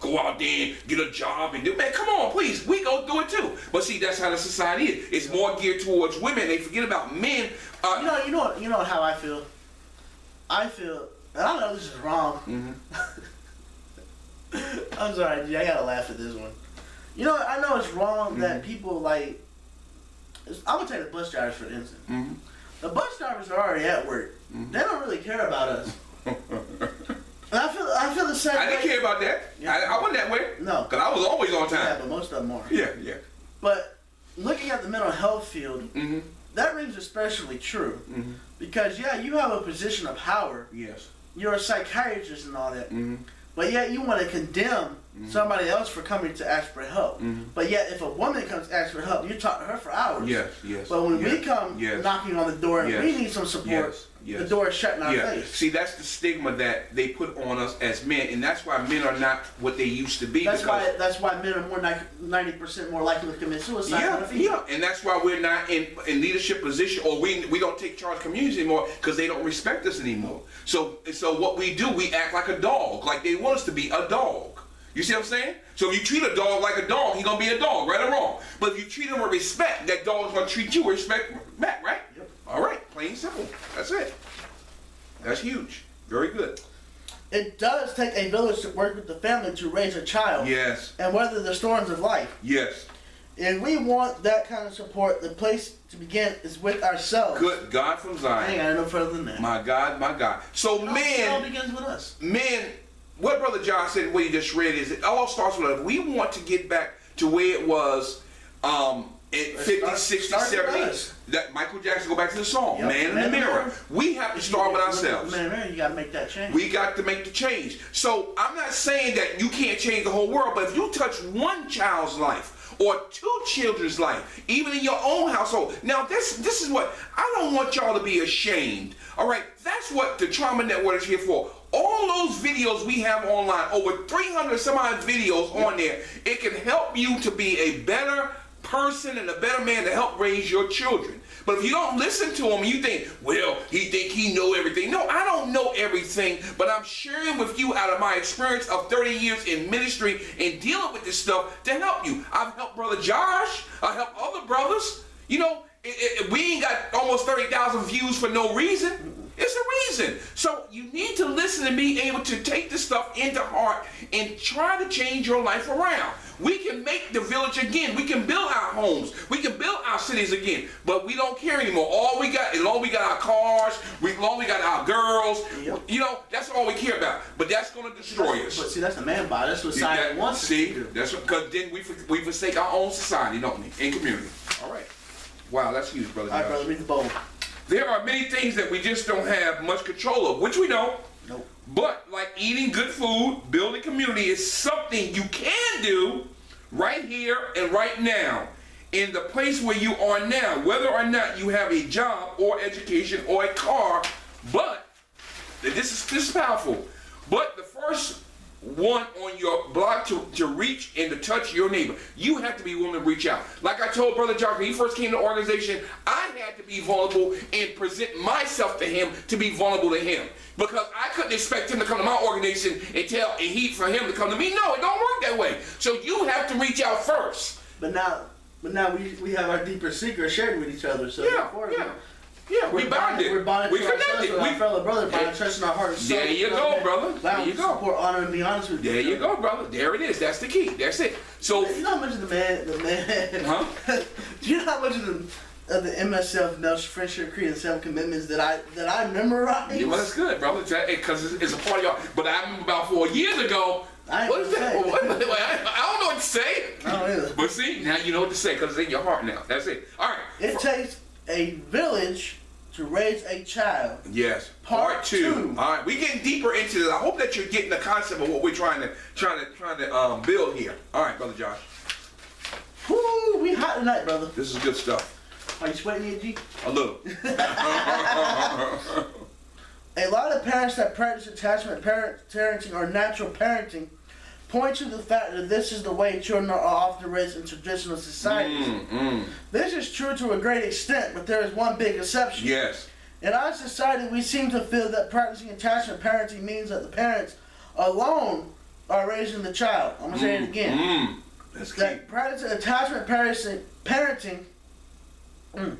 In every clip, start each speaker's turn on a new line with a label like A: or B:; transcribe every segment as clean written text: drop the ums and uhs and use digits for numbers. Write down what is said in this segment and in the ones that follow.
A: go out there and get a job and do. Man, come on, please. We go do it too. But see, that's how the society is. It's more geared towards women. They forget about men.
B: You know how I feel. I feel, and I know this is wrong. I'm sorry, G, I gotta laugh at this one. You know, I know it's wrong that people like. I'm gonna take the bus drivers for instance. The bus drivers are already at work. They don't really care about us. And I feel the same way.
A: I didn't care about that.
B: Yeah.
A: I wasn't that way.
B: No.
A: Because I was always on time.
B: Yeah, but most of them are.
A: Yeah.
B: But looking at the mental health field, that rings especially true. Because, yeah, you have a position of power.
A: Yes.
B: You're a psychiatrist and all that. But yet you want to condemn somebody else for coming to ask for help. But yet if a woman comes to ask for help, you talk to her for hours.
A: Yes.
B: But when we come knocking on the door and we need some support, the door is shut in our face.
A: See, that's the stigma that they put on us as men, and that's why men are not what they used to be.
B: That's why men are more 90% more likely to commit suicide.
A: Yeah, and that's why we're not in leadership position, or we don't take charge of communities anymore because they don't respect us anymore. So what we do, we act like a dog, like they want us to be a dog. You see what I'm saying? So if you treat a dog like a dog, he's gonna be a dog, right or wrong. But if you treat him with respect, that dog's gonna treat you with respect back, right?
B: Yep.
A: All right, plain and simple. That's it. That's huge. Very good.
B: It does take a village to work with the family to raise a child.
A: Yes.
B: And weather the storms of life.
A: Yes.
B: And we want that kind of support. The place to begin is with ourselves.
A: Good God from Zion.
B: I ain't got no further than that.
A: My God, my God. So
B: It all begins with us.
A: Men, what Brother John said, what he just read is it all starts with us. We want to get back to where it was in 50, 60, 70. That Michael Jackson, go back to the song, Man in the Mirror. We have to start with ourselves.
B: Man in the Mirror, you got to make that change.
A: We got to make the change. So I'm not saying that you can't change the whole world, but if you touch one child's life, or two children's life, even in your own household. Now this is what, I don't want y'all to be ashamed. All right, that's what the Trauma Network is here for. All those videos we have online, over 300 some odd videos on there, it can help you to be a better person and a better man to help raise your children. But if you don't listen to him and you think, well, he think he know everything. No, I don't know everything, but I'm sharing with you out of my experience of 30 years in ministry and dealing with this stuff to help you. I've helped Brother Josh. I helped other brothers. You know, we ain't got almost 30,000 views for no reason. It's a reason. So you need to listen and be able to take this stuff into heart and try to change your life around. We can make the village again. We can build our homes. We can build our cities again. But we don't care anymore. All we got, as long as we got our cars, as long as we got our girls, you know, that's all we care about. But that's going to destroy us.
B: But see, that's the man body. That's what society wants us to do.
A: That's because then we forsake our own society, don't we? And community. All right. Wow, that's huge, Brother Josh.
B: All right, brother, read the bowl.
A: There are many things that we just don't have much control of, which we don't.
B: Nope.
A: But like eating good food, building community is something you can do right here and right now in the place where you are now, whether or not you have a job or education or a car. But this is powerful. But the first one on your block to reach and to touch your neighbor, you have to be willing to reach out. Like I told Brother Josh when he first came to the organization, I had to be vulnerable and present myself to him to be vulnerable to him, because I couldn't expect him to come to my organization and heat for him to come to me. No, it don't work that way. So you have to reach out first.
B: But now we have our deeper secret shared with each other. So
A: we bonded.
B: We're bonded.
A: We connected.
B: With our fellow brother by trusting our heart and soul.
A: There you go, brother. There you go.
B: Support, honor, and be honest with you.
A: There you go, brother. There it is. That's the key. That's it. So
B: you know how much of the man.
A: Huh?
B: Do you know how much of the MSF, Nelson Friendship, Creed, and 7 Commitments that I memorized?
A: Yeah, well, that's good, brother. Because it's a part of y'all. But I remember about 4 years ago. What is that? I don't know what to say.
B: I don't either.
A: But see, now you know what to say because it's in your heart now. That's it. All right.
B: It takes a village to raise a child.
A: Yes. Part two. All right. We're getting deeper into this. I hope that you're getting the concept of what we're trying to build here. All right, Brother Josh.
B: Whoo, we hot tonight, brother.
A: This is good stuff.
B: Are you sweating yet, G?
A: A little.
B: A lot of parents that practice attachment parenting or natural parenting point to the fact that this is the way children are often raised in traditional societies. This is true to a great extent, but there is one big exception.
A: Yes.
B: In our society, we seem to feel that practicing attachment parenting means that the parents alone are raising the child. I'm gonna say it again.
A: That's key.
B: That predator attachment parenting. I'm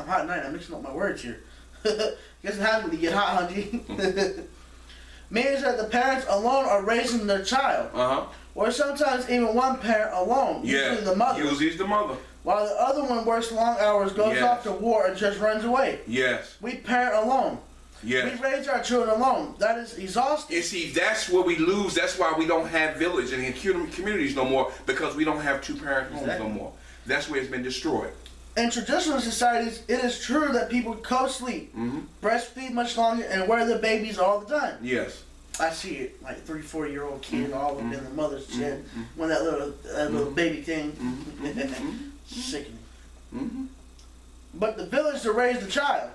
B: hot tonight. I'm mixing up my words here. Guess it happens when you get hot, Hungy. Means that the parents alone are raising their child. Or sometimes even one parent alone. Usually the mother.
A: Usually it's the mother.
B: While the other one works long hours, goes off to war, and just runs away.
A: Yes.
B: We parent alone.
A: Yes.
B: We raise our children alone. That is exhausting.
A: And see, that's where we lose. That's why we don't have village and communities no more, because we don't have two-parent homes no more. That's where it's been destroyed.
B: In traditional societies, it is true that people co-sleep, breastfeed much longer, and wear their babies all the time.
A: Yes.
B: I see it, like 3-4-year-old kid all up in the mother's chest, when that little baby thing, sickening. But the village to raise the child.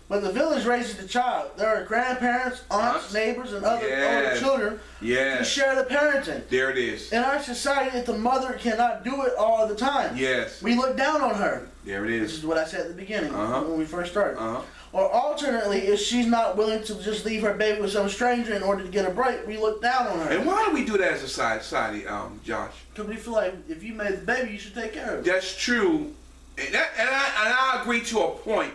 B: When the village raises the child, there are grandparents, aunts, neighbors, and other older children to share the parenting.
A: There it is.
B: In our society, if the mother cannot do it all the time, we look down on her.
A: There it is.
B: This is what I said at the beginning when we first started. Or alternately, if she's not willing to just leave her baby with some stranger in order to get a break, we look down on her.
A: And why do we do that as a society, Josh?
B: Because we feel like if you made the baby, you should take care of it.
A: That's true. And I agree to a point.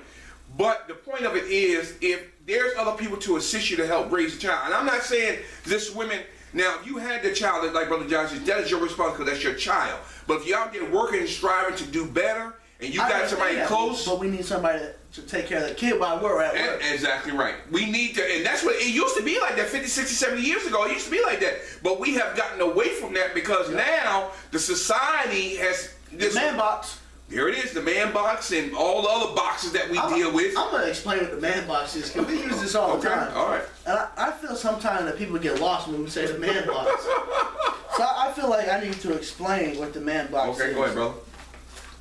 A: But the point of it is, if there's other people to assist you to help raise the child, and I'm not saying this women, now if you had the child, like Brother Josh said, that is your responsibility, because that's your child. But if you out there working and striving to do better, and you got somebody close.
B: But we need somebody to take care of the kid while we're at work.
A: Exactly right. We need to, and that's what, it used to be like that 50, 60, 70 years ago. It used to be like that. But we have gotten away from that because now the society has this.
B: Man box.
A: Here it is, the man box and all the other boxes that we deal with.
B: I'm going to explain what the man box is, because we use this all the time.
A: All right.
B: And I feel sometimes that people get lost when we say the man box. So I feel like I need to explain what the man box is.
A: Okay, go ahead, brother.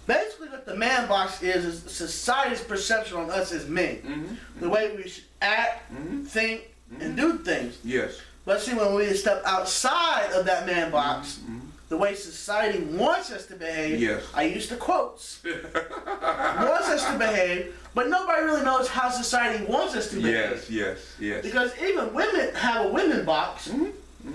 B: Basically, what the man box is society's perception on us as men. The way we should act, think, and do things.
A: Yes.
B: But see, when we step outside of that man box, the way society wants us to behave, I use the quotes, wants us to behave, but nobody really knows how society wants us to behave.
A: Yes.
B: Because even women have a women box.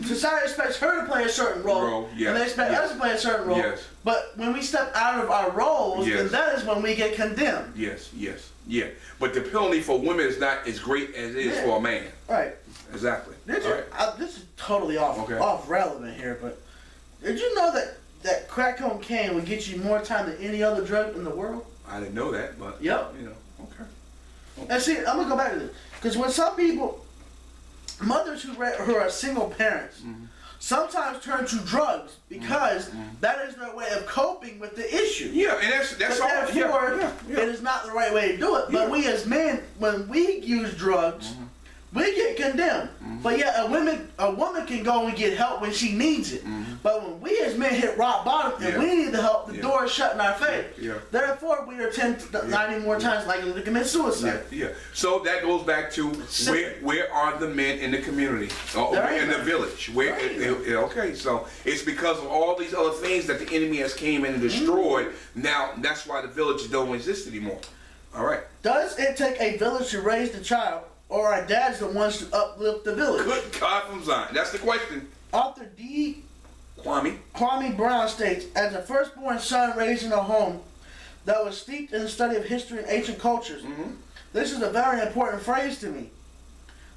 B: Society expects her to play a certain role, and they expect us to play a certain role. But when we step out of our roles, then that is when we get condemned.
A: Yeah. But the penalty for women is not as great as it is for a man.
B: Right.
A: Exactly.
B: This is totally off relevant here, but did you know that crack cocaine would get you more time than any other drug in the world?
A: I didn't know that, but you know, okay.
B: And see, I'm gonna go back to this, because when some people, mothers who are single parents, sometimes turn to drugs because that is their way of coping with the issue.
A: Yeah, and that's all.
B: Therefore, it is not the right way to do it. But we as men, when we use drugs, we get condemned. But yet a woman can go and get help when she needs it. But when we as men hit rock bottom and we need the help, the door is shut in our face. Therefore, we are 90 more times likely to commit suicide.
A: So that goes back to where are the men in the community, in the village? Okay, so it's because of all these other things that the enemy has came in and destroyed. Now that's why the villages don't exist anymore. All right.
B: Does it take a village to raise the child, or are dads the ones to uplift the village?
A: Good God from Zion. That's the question.
B: Author D.
A: Kwame
B: Brown states, as a firstborn son raised in a home that was steeped in the study of history and ancient cultures, this is a very important phrase to me.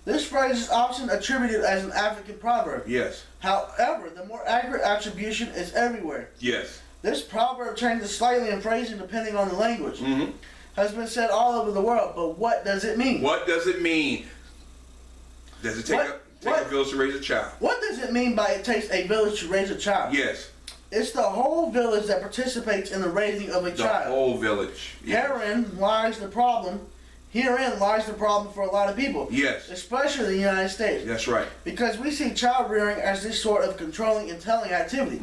B: This phrase is often attributed as an African proverb.
A: Yes.
B: However, the more accurate attribution is everywhere.
A: Yes.
B: This proverb changes slightly in phrasing depending on the language. Has been said all over the world, but what does it mean?
A: What does it mean? Does it take a village to raise a child?
B: What does it mean by it takes a village to raise a child?
A: Yes.
B: It's the whole village that participates in the raising of a child.
A: The whole village. Yes.
B: Herein lies the problem for a lot of people.
A: Yes.
B: Especially in the United States.
A: That's right.
B: Because we see child rearing as this sort of controlling and telling activity.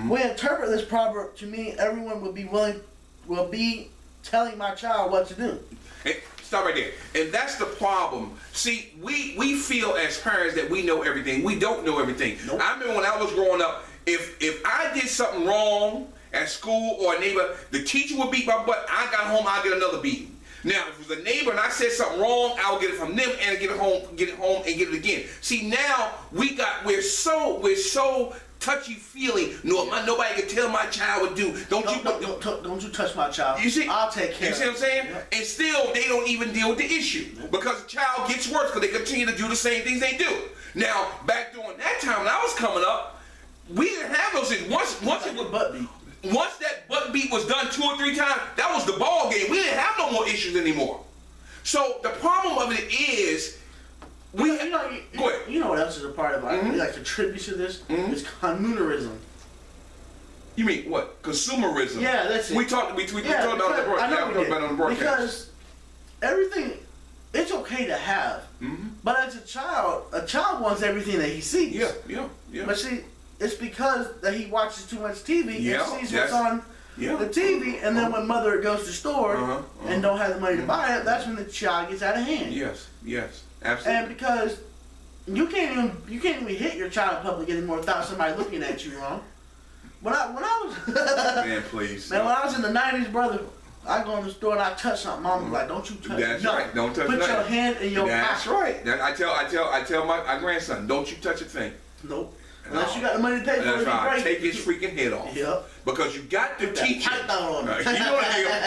B: We interpret this proverb to mean everyone will be telling my child what to do.
A: Hey, stop right there. And that's the problem. See, we feel as parents that we know everything. We don't know everything. Nope. I remember when I was growing up, if I did something wrong at school or a neighbor, the teacher would beat my butt. I got home, I get another beating. Now, if it was a neighbor and I said something wrong, I'll get it from them and get it home, and get it again. See, now we're so touchy-feely. Nobody can tell my child what to do. Don't
B: you touch my child.
A: You see?
B: I'll take care.
A: You see what I'm saying? Yeah. And still, they don't even deal with the issue because the child gets worse because they continue to do the same things they do. Now, back during that time when I was coming up, we didn't have those things. Once that butt beat was done 2 or 3 times, that was the ball game. We didn't have no more issues anymore. So the problem of it is, go ahead.
B: You know what else is a part of it? Like contributes to this is communalism.
A: You mean what? Consumerism.
B: Yeah, that's it.
A: We talked about that on the broadcast.
B: Because everything, it's okay to have, but as a child wants everything that he sees.
A: Yeah.
B: But see, it's because that he watches too much TV and sees what's on the TV, and then when mother goes to the store and don't have the money to buy it, that's when the child gets out of hand.
A: Yes, absolutely.
B: And because you can't even hit your child in public anymore without somebody looking at you wrong. When I was
A: man, please.
B: Man, when I was in the 90s, brother, I go in the store and I touch something. Mom was like, "Don't you touch
A: That's
B: nothing.
A: right. Don't touch
B: Put
A: nothing.
B: your hand in your pocket."
A: That's right. I tell my grandson, don't you touch a thing.
B: Nope. Unless you got the money to pay for it.
A: That's right. Take his freaking head off.
B: Yep.
A: Because you got to teach him.
B: You know what
A: I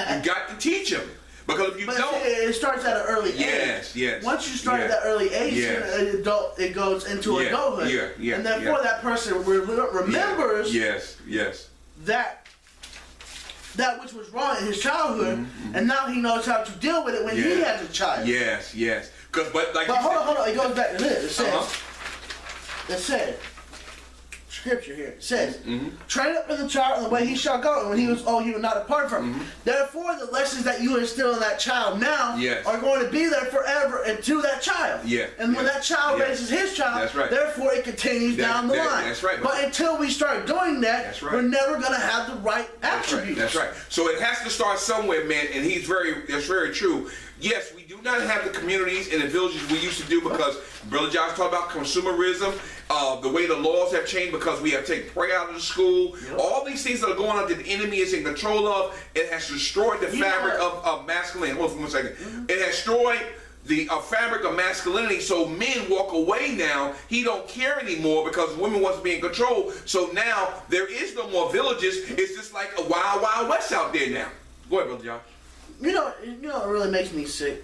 A: mean? You got to teach him. Because if you don't,
B: it starts at an early age.
A: Yes.
B: Once you start at that early age, it goes into adulthood. And then for that person remembers that which was wrong in his childhood, and now he knows how to deal with it when he has a child.
A: Yes. But
B: hold on. It goes back to this. It says. Scripture here. It says, train up the child in the way he shall go, and when he was old, he will not depart from it. Therefore, the lessons that you instill in that child now are going to be there forever and to that child. And when that child raises his child, therefore it continues down the line.
A: That's right.
B: But until we start doing that, we're never going to have the right attributes.
A: That's right. So it has to start somewhere, man, and that's very true. Yes, we do not have the communities and the villages we used to do because Brother Josh talked about consumerism, the way the laws have changed because we have taken prayer out of the school. All these things that are going on that the enemy is in control of, it has destroyed the fabric of masculinity. Hold on for 1 second. It has destroyed the fabric of masculinity, so men walk away now. He don't care anymore because women want to be in control. So now there is no more villages. It's just like a wild, wild west out there now. Go ahead, Brother Josh.
B: You know what really makes me sick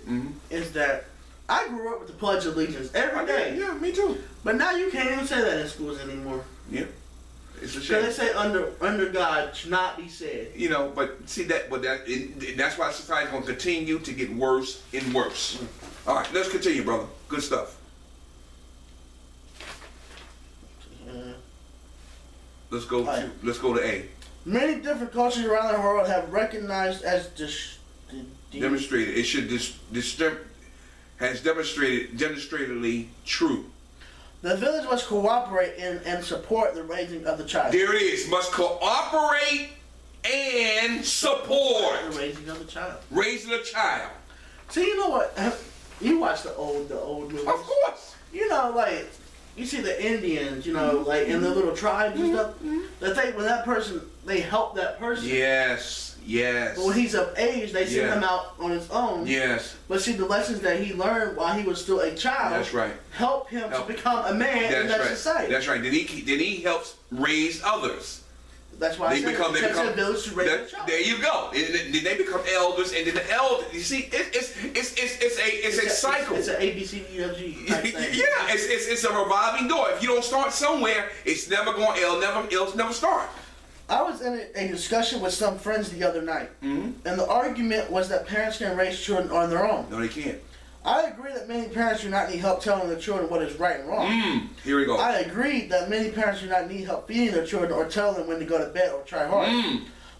B: is that I grew up with the Pledge of Allegiance every day.
A: Yeah, me too.
B: But now you can't even say that in schools anymore.
A: Yeah, it's a shame.
B: Because they say under God should not be said.
A: You know, but see that's why society's going to continue to get worse and worse. All right, let's continue, brother. Good stuff. Let's go to A.
B: Many different cultures around the world have recognized as
A: demonstrated. It should has demonstratedly true.
B: The village must cooperate and support the raising of the child.
A: There it is. Must cooperate and support
B: the raising of the child.
A: Raising a child.
B: See, you know what? You watch the old movies.
A: Of course.
B: You know, like you see the Indians. You know, like in the little tribes and stuff. That they help that person.
A: Yes.
B: But when he's of age, they send him out on his own.
A: Yes.
B: But see, the lessons that he learned while he was still a child.
A: That's right.
B: Help him to become a man in that society.
A: That's right. Then he helps raise others.
B: That's why they become a village to raise a child.
A: There you go. Then they become elders, and then the elders. You see, it's a cycle.
B: It's an ABCDFG type thing.
A: Yeah, it's a revolving door. If you don't start somewhere, it's never going. It'll never start.
B: I was in a discussion with some friends the other night, and the argument was that parents can raise children on their own.
A: No, they can't.
B: I agree that many parents do not need help telling their children what is right and wrong.
A: Here we go.
B: I agree that many parents do not need help feeding their children or telling them when to go to bed or try hard.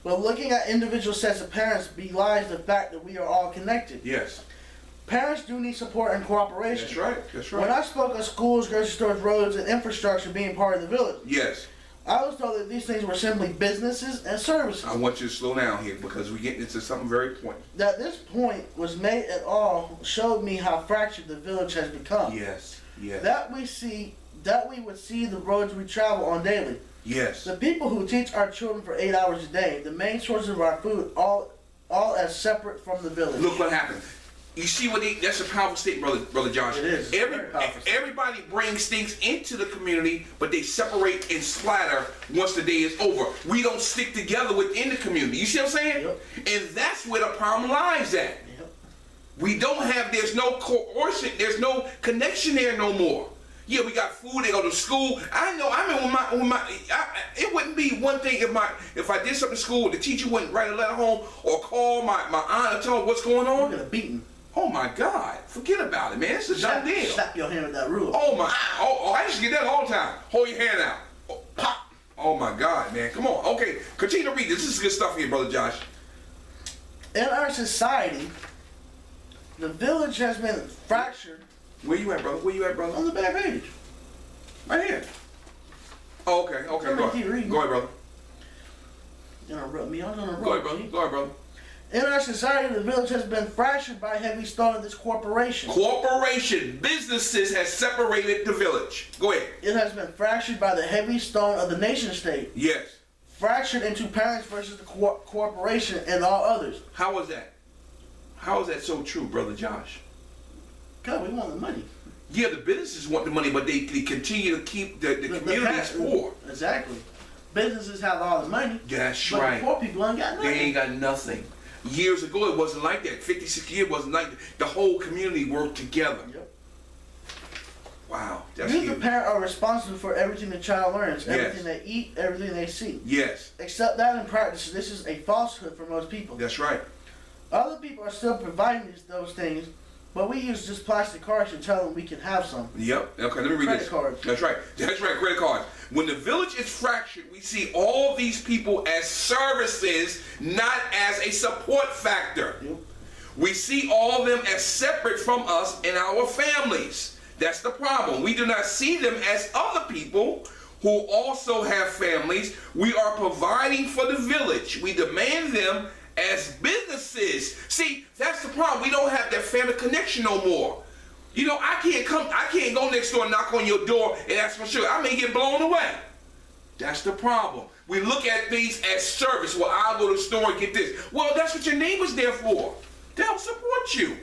B: But looking at individual sets of parents belies the fact that we are all connected.
A: Yes.
B: Parents do need support and cooperation.
A: That's right.
B: When I spoke of schools, grocery stores, roads, and infrastructure being part of the village.
A: Yes.
B: I was told that these things were simply businesses and services.
A: I want you to slow down here because we're getting into something very important.
B: That this point was made at all showed me how fractured the village has become.
A: Yes.
B: That we would see the roads we travel on daily.
A: Yes.
B: The people who teach our children for 8 hours a day, the main sources of our food, all all as separate from the village.
A: Look what happened. You see that's a powerful statement, brother Josh.
B: It is. Very powerful statement.
A: Everybody brings things into the community, but they separate and splatter once the day is over. We don't stick together within the community. You see what I'm saying?
B: Yep.
A: And that's where the problem lies at.
B: Yep.
A: We don't have, there's no coercion, there's no connection there no more. Yeah, we got food, they go to school. I know, I mean, it wouldn't be one thing if I did something in school, the teacher wouldn't write a letter home or call my aunt and tell her what's going on.
B: You're gonna beat him.
A: Oh my God, forget about it, man. It's a done deal.
B: Slap your hand with that ruler.
A: Oh my, I used to get that all the time. Hold your hand out. Oh, pop. Oh my God, man. Come on. Okay, continue to read this. This is good stuff here, brother Josh.
B: In our society, the village has been fractured.
A: Where you at, brother? Where you at, brother?
B: On the back page.
A: Right here. Oh, okay. Go ahead. Go ahead, brother.
B: Interrupt me. I was gonna
A: Go ahead, brother. Go ahead, brother.
B: In our society, the village has been fractured by heavy stone of this corporation.
A: Businesses has separated the village. Go ahead.
B: It has been fractured by the heavy stone of the nation state.
A: Yes.
B: Fractured into parents versus the corporation and all others.
A: How is that? How is that so true, brother Josh?
B: God, we want the money.
A: Yeah, the businesses want the money, but they continue to keep the communities poor.
B: Exactly. Businesses have all the money.
A: That's
B: but
A: right.
B: The poor people ain't got nothing.
A: They ain't got nothing. Years ago, it wasn't like that. 56 years wasn't like that. The whole community worked together.
B: Yep.
A: Wow, that's
B: You,
A: huge.
B: the parent, are responsible for everything the child learns,
A: Yes.
B: everything they eat, everything they see.
A: Yes.
B: Except that in practice, this is a falsehood for most people.
A: That's right.
B: Other people are still providing those things, but we use just plastic cards to tell them we can have some.
A: Yep. Okay, let me read
B: Credit
A: this.
B: cards.
A: That's right. That's right, credit cards. When the village is fractured, we see all these people as services, not as a support factor.
B: Yep.
A: We see all of them as separate from us and our families. That's the problem. We do not see them as other people who also have families. We are providing for the village. We demand them as businesses. See, that's the problem. We don't have that family connection no more. You know, I can't go next door and knock on your door and ask for sugar. I may get blown away. That's the problem. We look at things as service. Well, I'll go to the store and get this. Well, that's what your neighbor's there for. To help support you.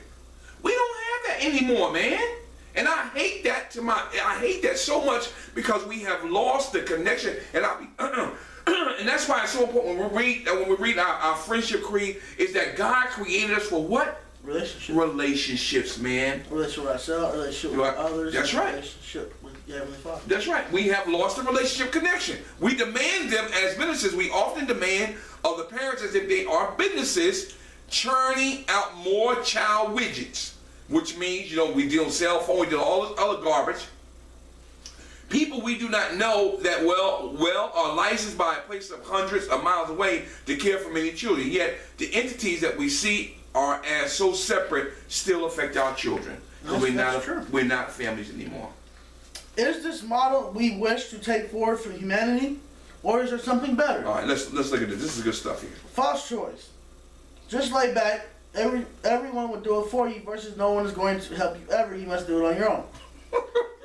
A: We don't have that anymore, man. And I hate that I hate that so much because we have lost the connection. And and that's why it's so important when we read our friendship creed is that God created us for what? Relationships, man.
B: Relationship with ourselves, relationship with others.
A: That's right.
B: Relationship with Heavenly Father.
A: That's right. We have lost the relationship connection. We demand them as businesses. We often demand of the parents as if they are businesses, churning out more child widgets, which means, you know, we deal with cell phone, we deal with all this other garbage. People we do not know that well are licensed by a place of hundreds of miles away to care for many children. Yet the entities that we see are as so separate still affect our children. We're not families anymore.
B: Is this model we wish to take forward for humanity, or is there something better?
A: All right, let's look at this. This is good stuff here.
B: False choice. Just lay back. Everyone will do it for you versus no one is going to help you ever. You must do it on your own.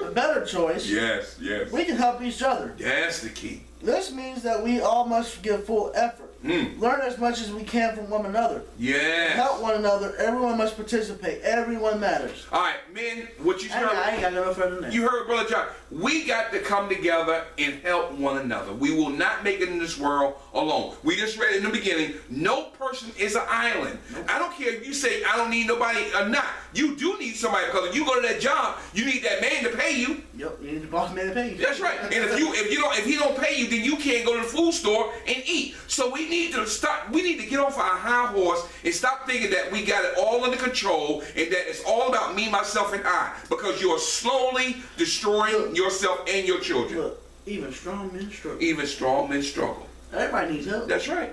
B: The better choice.
A: Yes.
B: We can help each other.
A: That's the key.
B: This means that we all must give full effort. Learn as much as we can from one another.
A: Yes.
B: Help one another. Everyone must participate. Everyone matters.
A: All right, men, what you heard.
B: I ain't got no further than that.
A: You heard, Brother John. We got to come together and help one another. We will not make it in this world alone. We just read in the beginning, no person is an island. Nope. I don't care if you say I don't need nobody or not. You do need somebody because if you go to that job, you need that man to pay you.
B: Yep, you need the boss man to pay you.
A: That's right. And if he don't pay you, then you can't go to the food store and eat. So we need to stop. We need to get off our high horse and stop thinking that we got it all under control and that it's all about me, myself, and I. Because you are slowly destroying yourself and your children.
B: Look, even strong men struggle.
A: Even strong men struggle.
B: Everybody needs help.
A: That's right.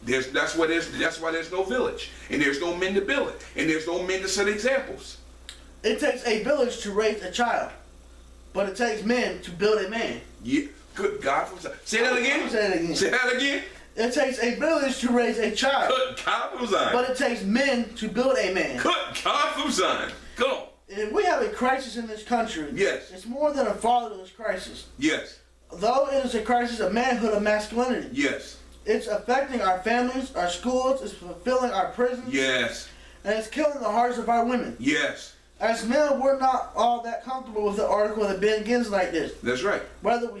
A: That's why there's no village, and there's no men to build it, and there's no men to set examples.
B: It takes a village to raise a child, but it takes men to build a man.
A: Yeah. Good God from Zion. Say that again. Say that again.
B: It takes a village to raise a child.
A: Good God from Zion.
B: But it takes men to build a man.
A: Good God from Zion. Go on.
B: If we have a crisis in this country,
A: yes,
B: it's more than a fatherless crisis.
A: Yes.
B: Though it is a crisis of manhood, of masculinity.
A: Yes.
B: It's affecting our families, our schools. It's fulfilling our prisons.
A: Yes.
B: And it's killing the hearts of our women.
A: Yes.
B: As men, we're not all that comfortable with the article that begins like this.
A: That's right.
B: Whether we